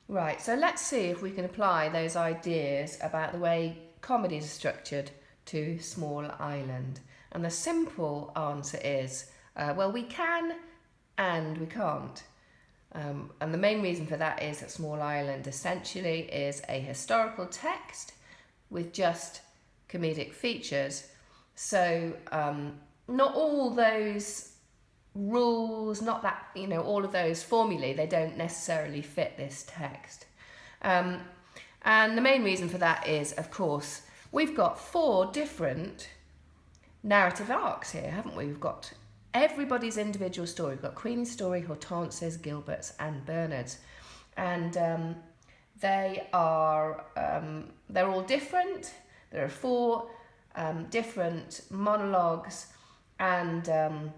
Right, so let's see if we can apply those ideas about the way comedies are structured to Small Island. And the simple answer is, well, we can and we can't. And the main reason for that is that Small Island essentially is a historical text with just comedic features. So not all those rules, not that, all of those formulae, they don't necessarily fit this text. And the main reason for that is, of course, we've got 4 different narrative arcs here, haven't we? We've got everybody's individual story. We've got Queenie's story, Hortense's, Gilbert's, and Bernard's, and they're all different. There are 4 different monologues, and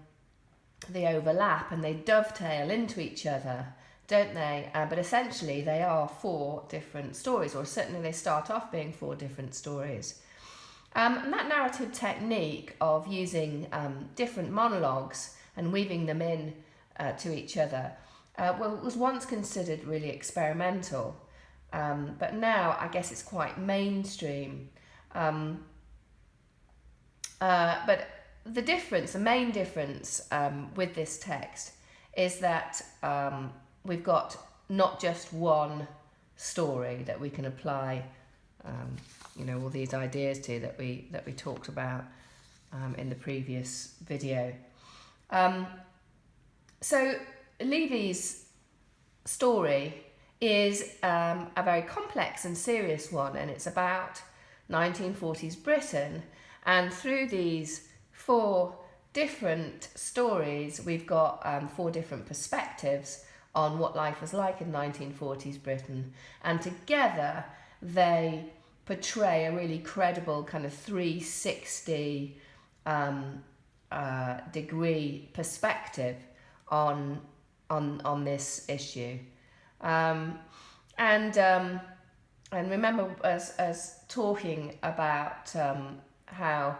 they overlap and they dovetail into each other, don't they? But essentially, they are 4 different stories, or certainly they start off being 4 different stories. And that narrative technique of using different monologues and weaving them in to each other was once considered really experimental, but now I guess it's quite mainstream. But the main difference with this text is that we've got not just one story that we can apply all these ideas to that we talked about in the previous video. So Levy's story is a very complex and serious one, and it's about 1940s Britain, and through these 4 different stories we've got 4 different perspectives on what life was like in 1940s Britain, and together they portray a really credible kind of 360 degree perspective on this issue. And remember us talking about how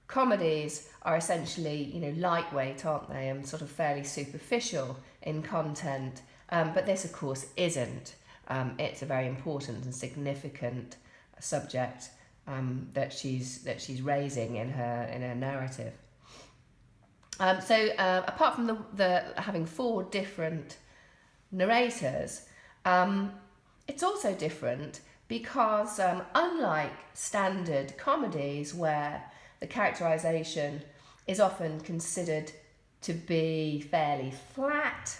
comedies are essentially, lightweight, aren't they, and sort of fairly superficial in content. But this, of course, isn't. It's a very important and significant subject that she's raising in her narrative. So apart from the having 4 different narrators, it's also different because unlike standard comedies where the characterization is often considered to be fairly flat,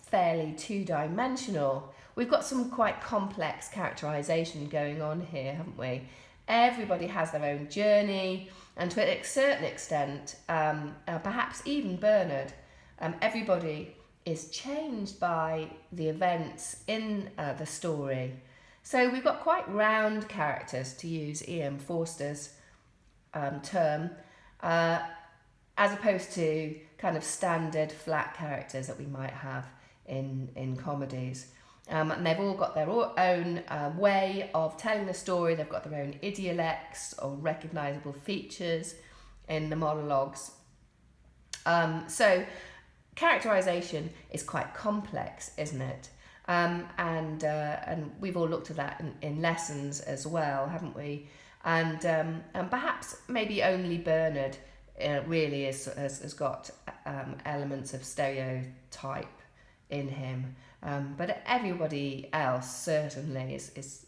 fairly two-dimensional, we've got some quite complex characterization going on here, haven't we? Everybody has their own journey, and to a certain extent, perhaps even Bernard, everybody is changed by the events in the story. So we've got quite round characters, to use E.M. Forster's term, as opposed to kind of standard flat characters that we might have in comedies. And they've all got their own way of telling the story. They've got their own idiolects or recognisable features in the monologues. So characterisation is quite complex, isn't it? And we've all looked at that in lessons as well, haven't we? And perhaps maybe only Bernard really has got elements of stereotype in him. But everybody else certainly is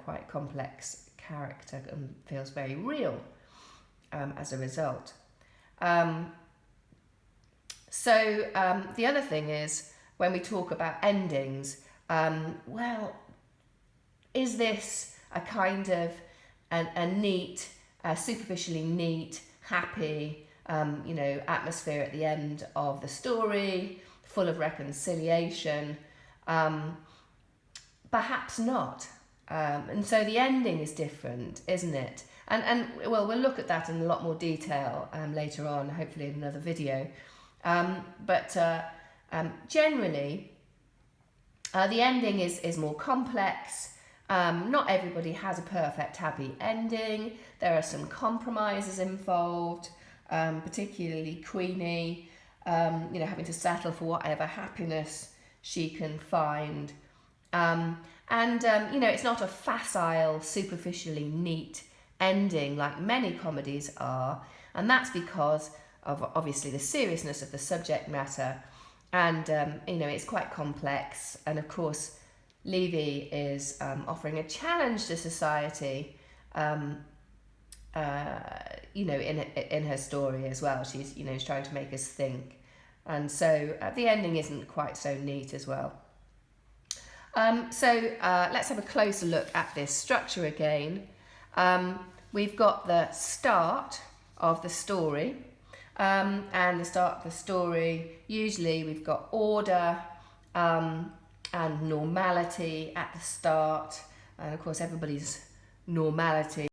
quite complex character and feels very real as a result. So the other thing is, when we talk about endings, well, is this a kind of a neat, superficially neat, happy, atmosphere at the end of the story, full of reconciliation? Perhaps not. And so the ending is different, isn't it? And well, we'll look at that in a lot more detail later on, hopefully in another video. But generally, the ending is more complex. Not everybody has a perfect happy ending. There are some compromises involved, particularly Queenie, having to settle for whatever happiness she can find It's not a facile, superficially neat ending like many comedies are, and that's because of obviously the seriousness of the subject matter, and it's quite complex. And of course, Levy is offering a challenge to society, in her story as well. She's trying to make us think, and so the ending isn't quite so neat as well. Let's have a closer look at this structure again. We've got the start of the story, and the start of the story, usually we've got order and normality at the start, and of course everybody's normality